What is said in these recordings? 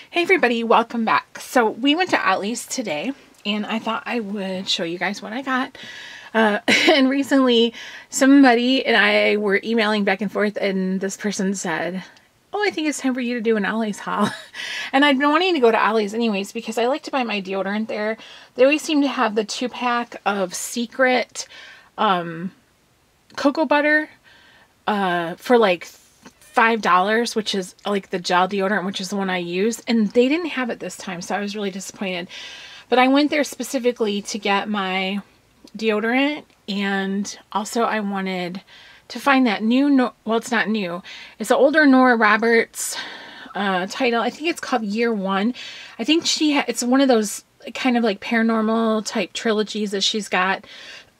Hey everybody, welcome back. So we went to Ollie's today and I thought I would show you guys what I got. And recently somebody and I were emailing back and forth and this person said, oh, I think it's time for you to do an Ollie's haul. And I've been wanting to go to Ollie's anyways because I like to buy my deodorant there. They always seem to have the 2-pack of Secret cocoa butter for like $5, which is like the gel deodorant, which is the one I use, and they didn't have it this time, so I was really disappointed. But I went there specifically to get my deodorant, and also I wanted to find that new, well, it's not new, it's an older Nora Roberts title. I think it's called Year One. I think it's one of those kind of like paranormal type trilogies that she's got.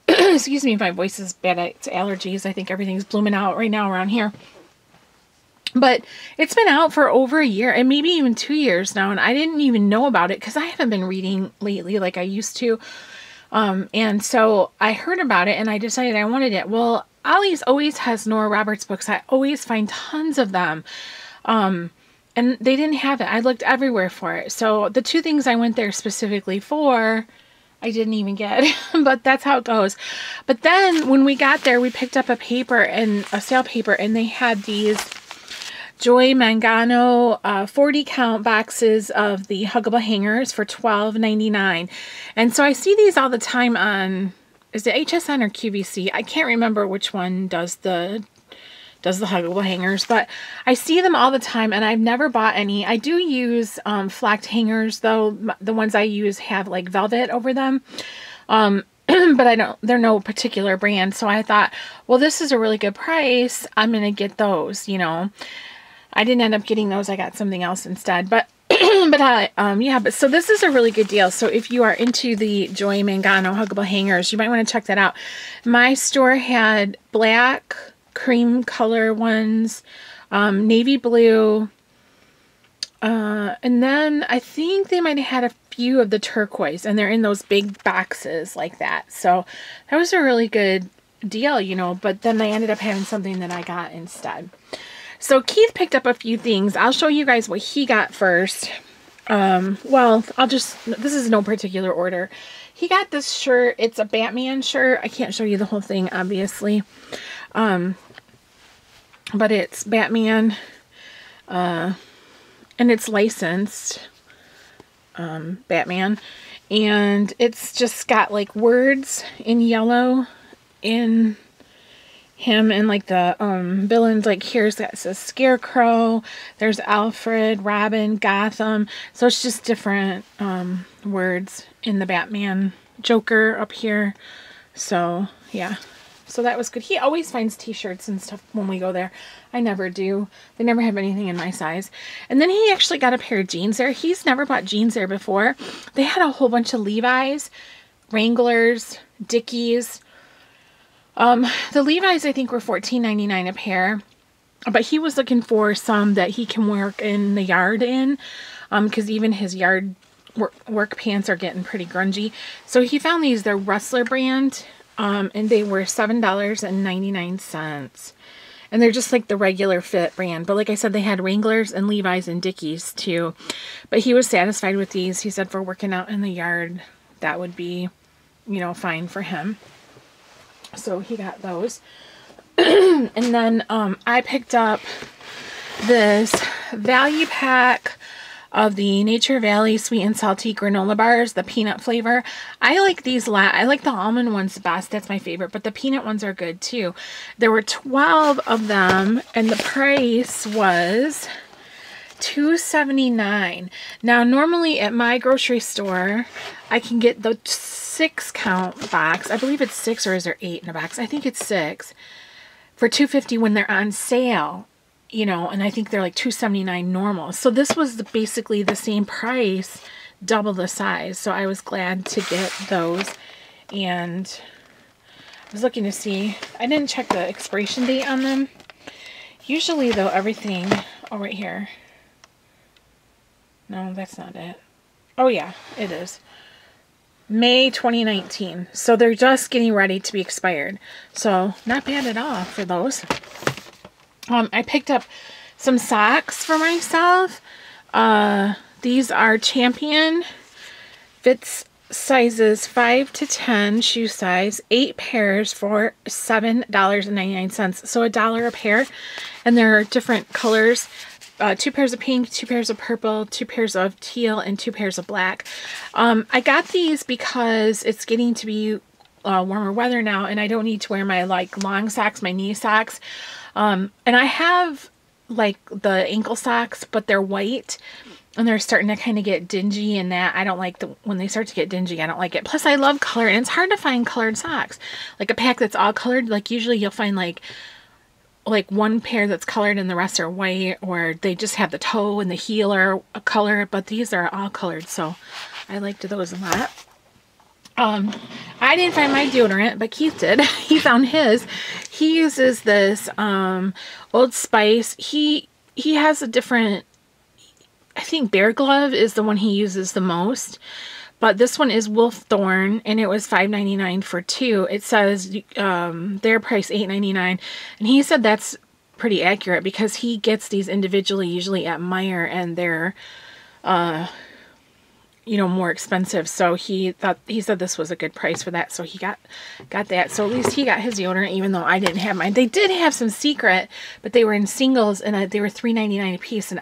Excuse me if my voice is bad, it's allergies. I think everything's blooming out right now around here. But it's been out for over a year and maybe even 2 years now, and I didn't even know about it because I haven't been reading lately like I used to. And so I heard about it and I decided I wanted it. Well, Ollie's always has Nora Roberts books. I always find tons of them. And they didn't have it. I looked everywhere for it. So the two things I went there specifically for, I didn't even get, but that's how it goes. But then when we got there, we picked up a sale paper, and they had these Joy Mangano 40 count boxes of the huggable hangers for $12.99. And so I see these all the time on, is it HSN or QVC? I can't remember which one does the huggable hangers, but I see them all the time and I've never bought any. I do use flacked hangers though. The ones I use have like velvet over them. But they're no particular brand. So I thought, well, this is a really good price. I'm going to get those, you know. I didn't end up getting those. I got something else instead. But so this is a really good deal. So if you are into the Joy Mangano huggable hangers, you might want to check that out. My store had black, cream color ones, navy blue, and then I think they might have had a few of the turquoise, and they're in those big boxes like that. So that was a really good deal, you know, but then they ended up having something that I got instead. So Keith picked up a few things. I'll show you guys what he got first. Well, this is no particular order. He got this shirt. It's a Batman shirt. I can't show you the whole thing, obviously. But it's Batman, and it's licensed, Batman, and it's just got like words in yellow in him, and like the villains, like here's that says Scarecrow, there's Alfred, Robin, Gotham, so it's just different words in the Batman, Joker up here. So yeah, so that was good. He always finds t-shirts and stuff when we go there. I never do. They never have anything in my size. And then he actually got a pair of jeans there. He's never bought jeans there before. They had a whole bunch of Levi's, Wranglers, Dickies. The Levi's I think were $14.99 a pair, but he was looking for some that he can work in the yard in, because even his yard work pants are getting pretty grungy. So he found these. They're Rustler brand, and they were $7.99, and they're just like the regular fit brand. But like I said, they had Wranglers and Levi's and Dickies too. But he was satisfied with these. He said for working out in the yard, that would be, you know, fine for him. So he got those. And then I picked up this value pack of the Nature Valley Sweet and Salty granola bars, the peanut flavor. I like these I like the almond ones best. That's my favorite, but the peanut ones are good too. There were 12 of them and the price was $2.79. Now normally at my grocery store I can get the 6-count box. I believe it's 6, or is there 8 in a box? I think it's 6 for $2.50 when they're on sale, you know, and I think they're like $2.79 normal. So this was basically the same price, double the size. So I was glad to get those. And I was looking to see, I didn't check the expiration date on them. Usually though, everything, oh, right here. No, that's not it. Oh yeah, it is. May 2019. So they're just getting ready to be expired. So not bad at all for those. I picked up some socks for myself. These are Champion, fits sizes 5 to 10, shoe size, 8 pairs for $7.99. So $1 a pair, and there are different colors. 2 pairs of pink, 2 pairs of purple, 2 pairs of teal, and 2 pairs of black. I got these because it's getting to be warmer weather now, and I don't need to wear my like long socks, my knee socks. And I have like the ankle socks, but they're white. And they're starting to kind of get dingy, and that I don't like when they start to get dingy. I don't like it. Plus I love color, and it's hard to find colored socks. Like a pack that's all colored, like usually you'll find like one pair that's colored and the rest are white, or they just have the toe and the heel are a color, but these are all colored, so I liked those a lot. I didn't find my deodorant, but Keith did. He found his. He uses this Old Spice. He has a different, I think Bear Glove is the one he uses the most, but this one is Wolf Thorn, and it was $5.99 for 2. It says their price $8.99, and he said that's pretty accurate because he gets these individually, usually at Eyre, and they're you know, more expensive. So he said this was a good price for that, so he got that. So at least he got his deodorant, even though I didn't have mine. They did have some Secret, but they were in singles, and they were $3.99 a piece, and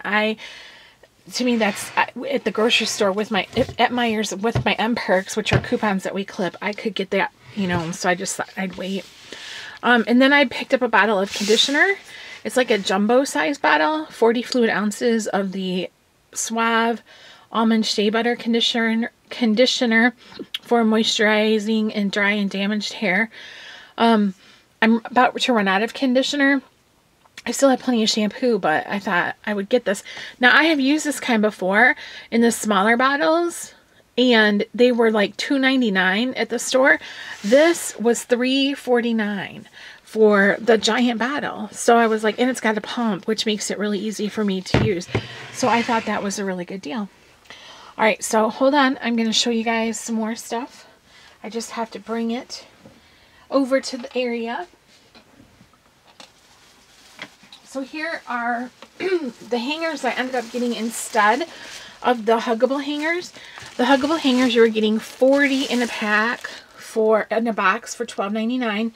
to me, that's at the grocery store with at Meijer's with my M-Perks, which are coupons that we clip. I could get that, you know, so I just thought I'd wait. And then I picked up a bottle of conditioner. It's like a jumbo size bottle, 40 fluid ounces of the Suave Almond Shea Butter conditioner for moisturizing and dry and damaged hair. I'm about to run out of conditioner. I still have plenty of shampoo, but I thought I would get this. Now, I have used this kind before in the smaller bottles, and they were like $2.99 at the store. This was $3.49 for the giant bottle. So I was like, and it's got a pump, which makes it really easy for me to use. So I thought that was a really good deal. All right, so hold on. I'm going to show you guys some more stuff. I just have to bring it over to the area. So here are the hangers I ended up getting instead of the huggable hangers. The huggable hangers, you were getting 40 in a pack in a box for $12.99.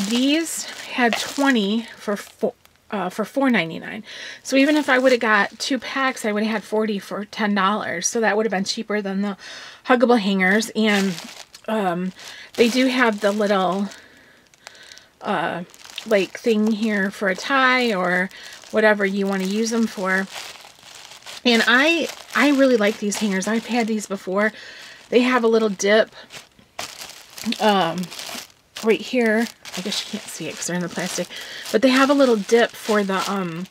These had 20 for $4.99. So even if I would have got 2 packs, I would have had 40 for $10. So that would have been cheaper than the huggable hangers. And they do have the little like thing here for a tie or whatever you want to use them for. And I really like these hangers. I've had these before. They have a little dip right here. I guess you can't see it because they're in the plastic, but they have a little dip for the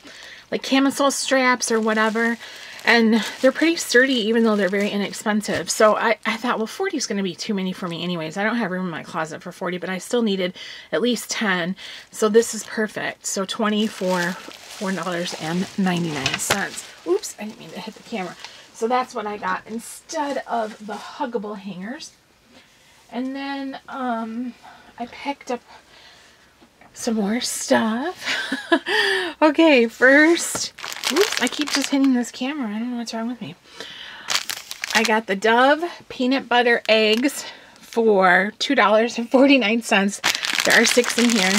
like camisole straps or whatever, and they're pretty sturdy even though they're very inexpensive. So I thought, well, 40 is going to be too many for me anyways. I don't have room in my closet for 40, but I still needed at least 10, so this is perfect. So 20 for $4.99. Oops, I didn't mean to hit the camera. So that's what I got instead of the huggable hangers. And then I picked up some more stuff. Okay, first, oops, I keep just hitting this camera. I don't know what's wrong with me. I got the Dove peanut butter eggs for $2.49. There are 6 in here.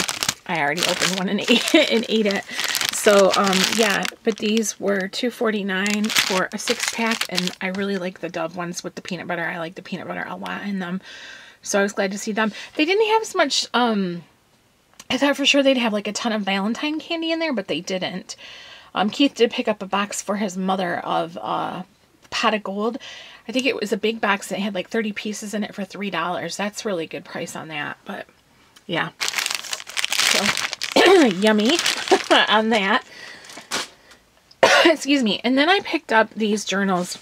I already opened one and ate it. So, yeah, but these were $2.49 for a 6-pack, and I really like the Dove ones with the peanut butter. I like the peanut butter a lot in them. So I was glad to see them. They didn't have as much, I thought for sure they'd have like a ton of Valentine candy in there, but they didn't. Keith did pick up a box for his mother of Pot of Gold. I think it was a big box that had like 30 pieces in it for $3. That's really good price on that, but yeah. So, yummy on that. Excuse me. And then I picked up these journals.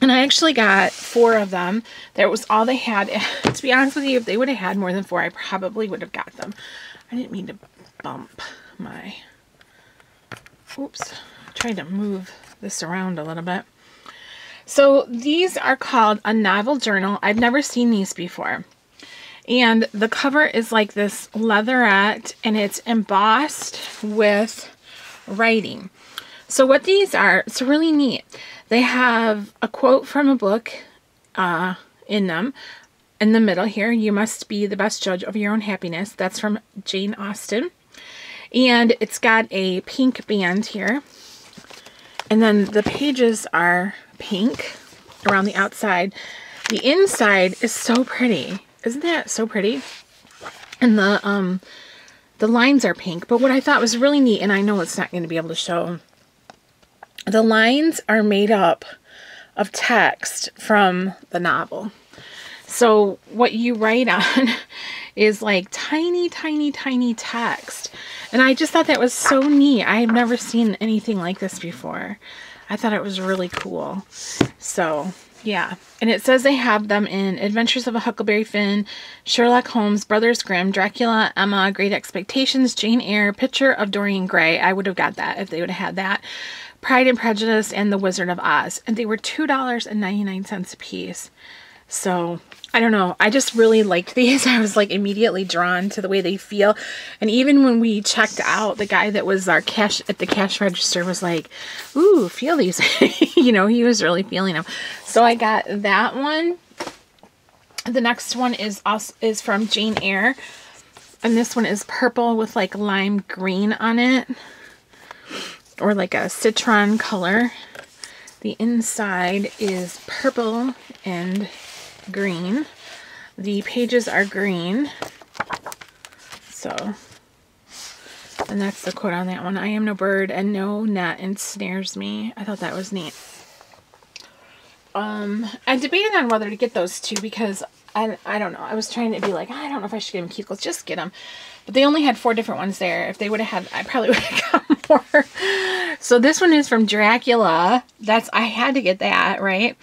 And I actually got 4 of them. That was all they had. To be honest with you, if they would have had more than 4, I probably would have got them. I didn't mean to bump my... Oops. I tried to move this around a little bit. So these are called a novel journal. I've never seen these before. And the cover is like this leatherette, and it's embossed with writing. So what these are, it's really neat. They have a quote from a book in them. In the middle here, you must be the best judge of your own happiness. That's from Jane Austen. And it's got a pink band here. And then the pages are pink around the outside. The inside is so pretty. Isn't that so pretty? And the lines are pink. But what I thought was really neat, and I know it's not going to be able to show, the lines are made up of text from the novel. So what you write on is like tiny, tiny, tiny text. And I just thought that was so neat. I have never seen anything like this before. I thought it was really cool. So, yeah. And it says they have them in Adventures of a Huckleberry Finn, Sherlock Holmes, Brothers Grimm, Dracula, Emma, Great Expectations, Jane Eyre, Picture of Dorian Gray. I would have got that if they would have had that. Pride and Prejudice, and The Wizard of Oz. And they were $2.99 a piece. So, I don't know. I just really liked these. I was like immediately drawn to the way they feel. And even when we checked out, the guy that was our cash at the cash register was like, ooh, feel these. You know, he was really feeling them. So I got that one. The next one is from Jane Eyre. And this one is purple with like lime green on it. Or like a citron color. The inside is purple and green. The pages are green. So, and that's the quote on that one. I am no bird and no net ensnares me. I thought that was neat. I debated on whether to get those two because I don't know. I was trying to be like, I don't know if I should get them. Keith, let's just get them. But they only had 4 different ones there. If they would have had, I probably would have got more. So this one is from Dracula. I had to get that, right?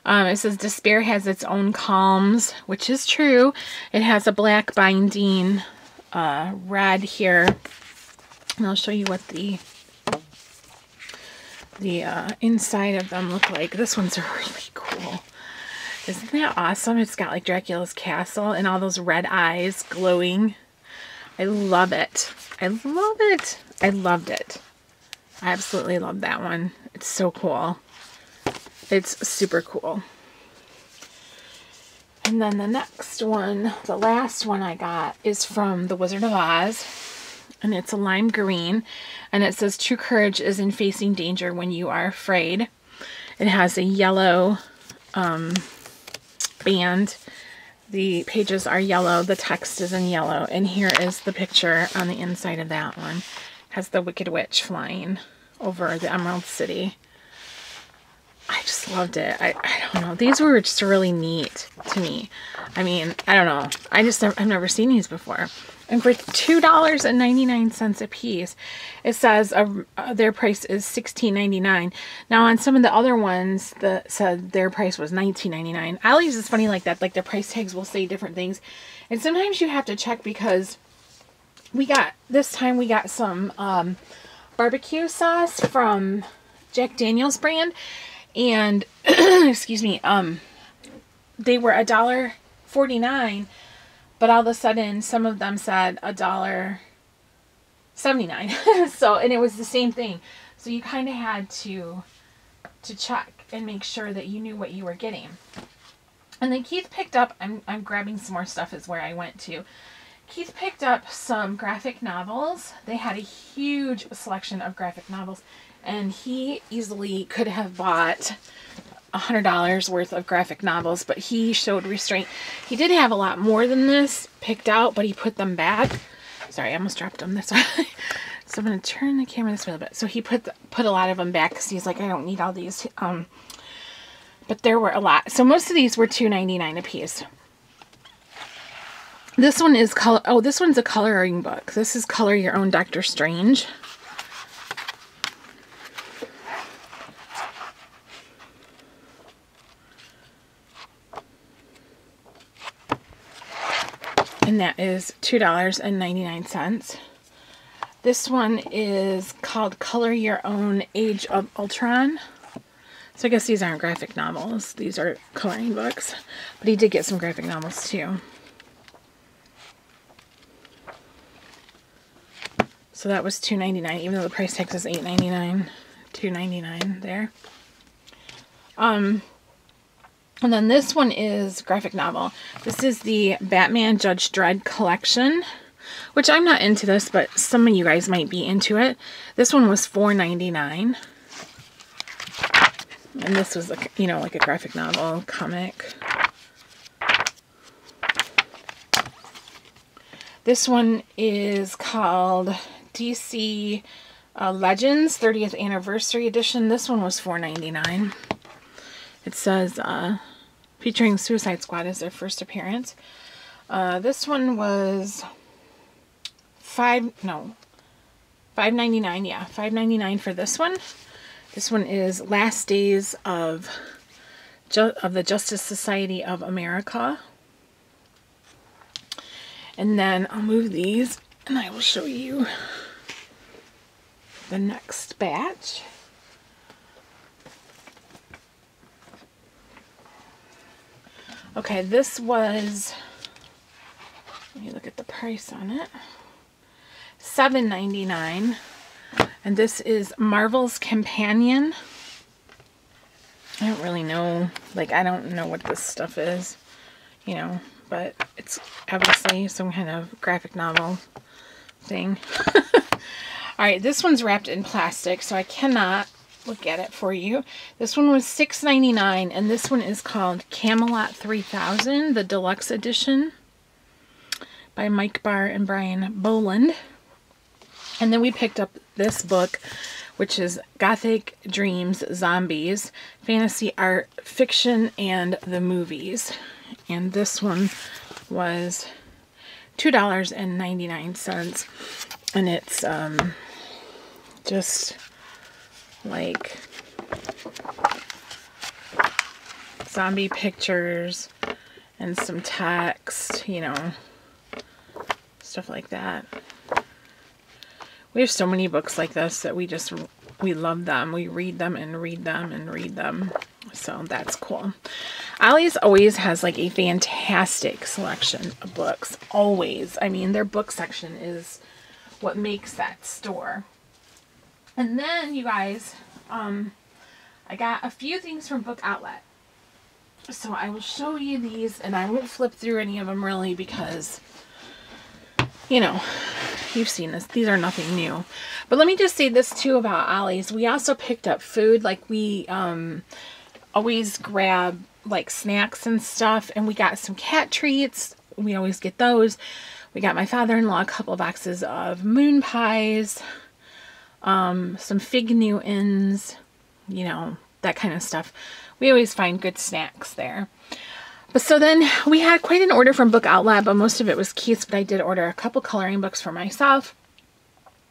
It says despair has its own calms, which is true. It has a black binding, red here. And I'll show you what the inside of them look like. This one's really cool. Isn't that awesome? It's got like Dracula's castle and all those red eyes glowing. I love it. I love it. I loved it. I absolutely love that one. It's so cool. It's super cool. And then the next one, the last one I got is from The Wizard of Oz. And it's a lime green. And it says, true courage is in facing danger when you are afraid. It has a yellow band. The pages are yellow. The text is in yellow. And here is the picture on the inside of that one. It has the Wicked Witch flying over the Emerald City. I just loved it. I don't know. These were just really neat to me. I mean, I don't know. I've never seen these before. And for $2.99 a piece, it says their price is $16.99. Now, on some of the other ones that said their price was $19.99. Ollie's is funny like that. Like, their price tags will say different things. And sometimes you have to check because this time we got some barbecue sauce from Jack Daniel's brand. And, excuse me, they were $1.49, but all of a sudden, some of them said $1.79. So, and it was the same thing. So you kind of had to check and make sure that you knew what you were getting. And then Keith picked up, I'm grabbing some more stuff is where I went to. Keith picked up some graphic novels. They had a huge selection of graphic novels. And he easily could have bought $100 worth of graphic novels, but he showed restraint. He did have a lot more than this picked out, but he put them back. Sorry, I almost dropped them this way. So I'm going to turn the camera this way a little bit. So he put a lot of them back because he's like, I don't need all these. But there were a lot. So most of these were $2.99 a piece. This one is color. Oh, this one's a coloring book. This is Color Your Own Doctor Strange. And that is $2.99. This one is called Color Your Own Age of Ultron. So I guess these aren't graphic novels. These are coloring books. But he did get some graphic novels too. So that was $2.99, even though the price tag says $8.99. $2.99 there. And then this one is graphic novel. This is the Batman Judge Dredd collection, which I'm not into this, but some of you guys might be into it. This one was $4.99. And this was, you know, like a graphic novel comic. This one is called DC Legends 30th Anniversary Edition. This one was $4.99. It says, featuring Suicide Squad as their first appearance. This one was $5.99. Yeah, $5.99 for this one. This one is Last Days of the Justice Society of America. And then I'll move these and I will show you the next batch. Okay, this was, let me look at the price on it, $7.99. And this is Marvel's Companion. I don't really know, like, I don't know what this stuff is, you know, but it's obviously some kind of graphic novel thing. Alright, this one's wrapped in plastic, so I cannot look at it for you. This one was $6.99, and this one is called Camelot 3000, the deluxe edition, by Mike Barr and Brian Boland. And then we picked up this book, which is Gothic Dreams, Zombies, Fantasy Art, Fiction, and the Movies. And this one was $2.99. And it's just like zombie pictures and some text, you know, stuff like that. We have so many books like this that we love them. We read them and read them and read them. So that's cool. Ollie's always has like a fantastic selection of books. Always. I mean, their book section is what makes that store. And then, you guys, I got a few things from Book Outlet. So I will show you these, and I won't flip through any of them really because, you know, you've seen this. These are nothing new. But let me just say this too about Ollie's. We also picked up food. Like, we always grab like snacks and stuff, and we got some cat treats. We always get those. We got my father-in-law a couple of boxes of moon pies, some fig Newtons, you know, that kind of stuff. We always find good snacks there. But so then we had quite an order from Book Outlet, but most of it was Keith's, but I did order a couple coloring books for myself.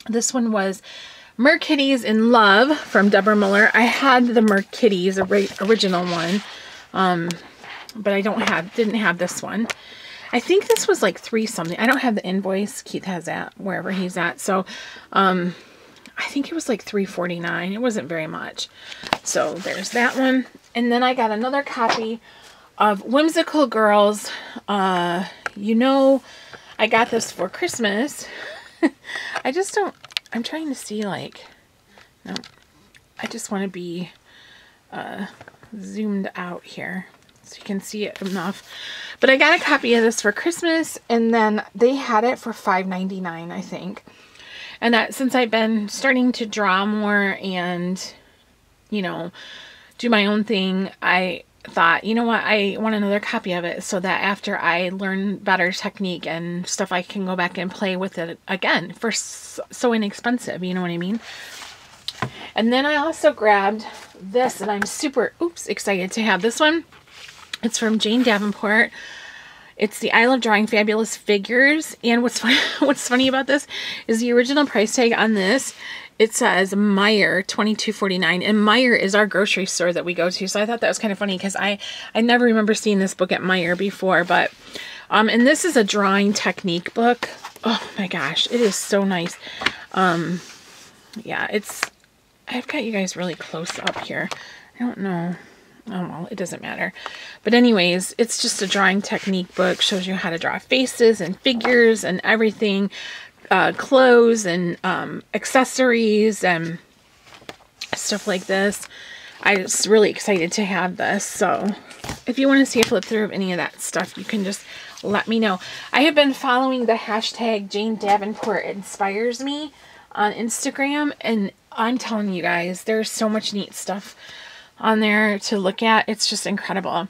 This one was Merkitties in Love from Deborah Muller. I had the Merkitties original one, but I didn't have this one. I think this was like $3 something. I don't have the invoice. Keith has that wherever he's at. So, I think it was like $3.49. It wasn't very much. So there's that one. And then I got another copy of Whimsical Girls. You know, I got this for Christmas. I just don't, I'm trying to see like, no, I just want to be zoomed out here so you can see it enough. But I got a copy of this for Christmas, and then they had it for $5.99, I think. And that, since I've been starting to draw more and, you know, do my own thing, I thought, you know what, I want another copy of it so that after I learn better technique and stuff, I can go back and play with it again for so inexpensive, you know what I mean? And then I also grabbed this, and I'm super, excited to have this one. It's from Jane Davenport. It's the I Love Drawing Fabulous Figures. And what's funny about this is the original price tag on this, it says Meijer $22.49, and Meijer is our grocery store that we go to. So I thought that was kind of funny because I never remember seeing this book at Meijer before. But and this is a drawing technique book. Oh my gosh, it is so nice. Yeah, I've got you guys really close up here. I don't know. Oh, well, it doesn't matter. But anyways, it's just a drawing technique book. Shows you how to draw faces and figures and everything. Clothes and accessories and stuff like this. I was really excited to have this. So if you want to see a flip through of any of that stuff, you can just let me know. I have been following the hashtag Jane Davenport Inspires Me on Instagram, and I'm telling you guys, there's so much neat stuff on there to look at. It's just incredible.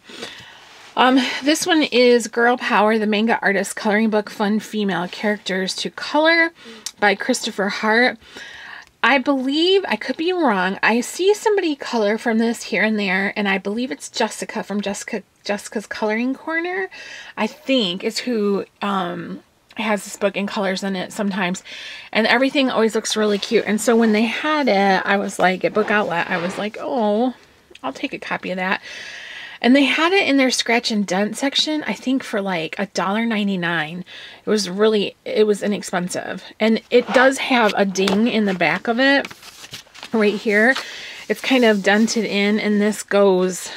This one is Girl Power, the manga artist coloring book, fun female characters to color by Christopher Hart. I believe, I could be wrong, I see somebody color from this here and there, and I believe it's Jessica from Jessica's Coloring Corner, I think, is who has this book and colors in it sometimes. And everything always looks really cute. And so when they had it, I was like, at Book Outlet, I was like, oh, I'll take a copy of that. And they had it in their scratch and dent section, I think for like $1.99. It was inexpensive. And it does have a ding in the back of it right here. It's kind of dented in, and this goes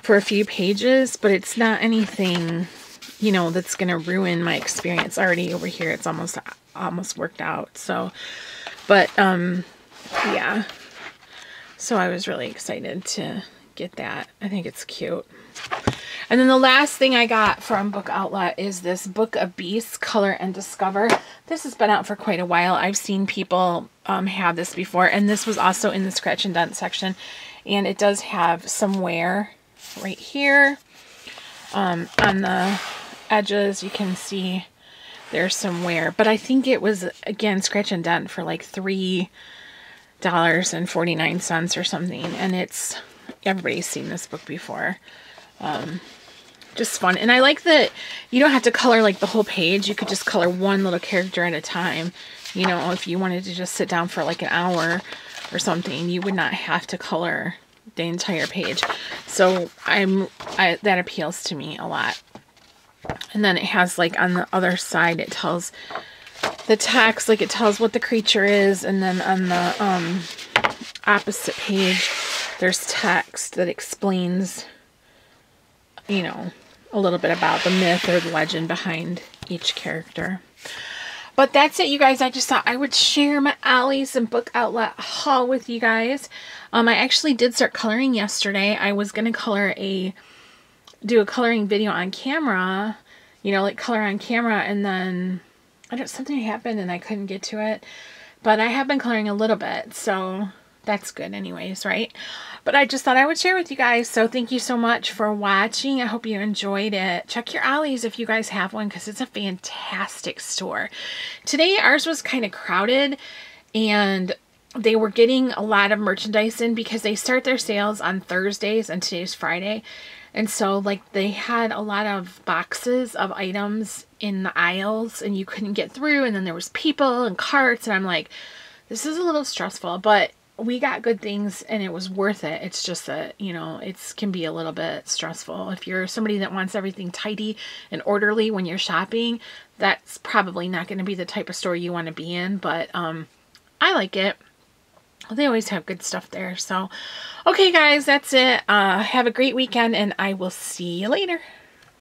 for a few pages, but it's not anything, you know, that's going to ruin my experience. Already over here, it's almost worked out. So, but, yeah. So I was really excited to get that. I think it's cute. And then the last thing I got from Book Outlet is this Book of Beasts, Color and Discover. This has been out for quite a while. I've seen people have this before, and this was also in the scratch and dent section. And it does have some wear right here. On the edges, you can see there's some wear. But I think it was, again, scratch and dent for like $3.49 or something. And it's... everybody's seen this book before. Just fun. And I like that you don't have to color like the whole page. You could just color one little character at a time. You know, if you wanted to just sit down for like an hour or something, you would not have to color the entire page. So that appeals to me a lot. And then it has like on the other side, it tells the text, like it tells what the creature is. And then on the opposite page, there's text that explains, you know, a little bit about the myth or the legend behind each character. But that's it, you guys. I just thought I would share my Ollie's and Book Outlet haul with you guys. I actually did start coloring yesterday. I was going to do a coloring video on camera, you know, like color on camera, and then something happened and I couldn't get to it. But I have been coloring a little bit, so that's good anyways, right? But I just thought I would share with you guys. So thank you so much for watching. I hope you enjoyed it. Check your Ollie's if you guys have one, because it's a fantastic store. Today ours was kind of crowded, and they were getting a lot of merchandise in because they start their sales on Thursdays and today's Friday. And so like they had a lot of boxes of items in the aisles and you couldn't get through, and then there was people and carts, and I'm like, this is a little stressful, but we got good things and it was worth it. It's just that, you know, it can be a little bit stressful. If you're somebody that wants everything tidy and orderly when you're shopping, that's probably not going to be the type of store you want to be in, but I like it. They always have good stuff there. So, okay guys, that's it. Have a great weekend, and I will see you later.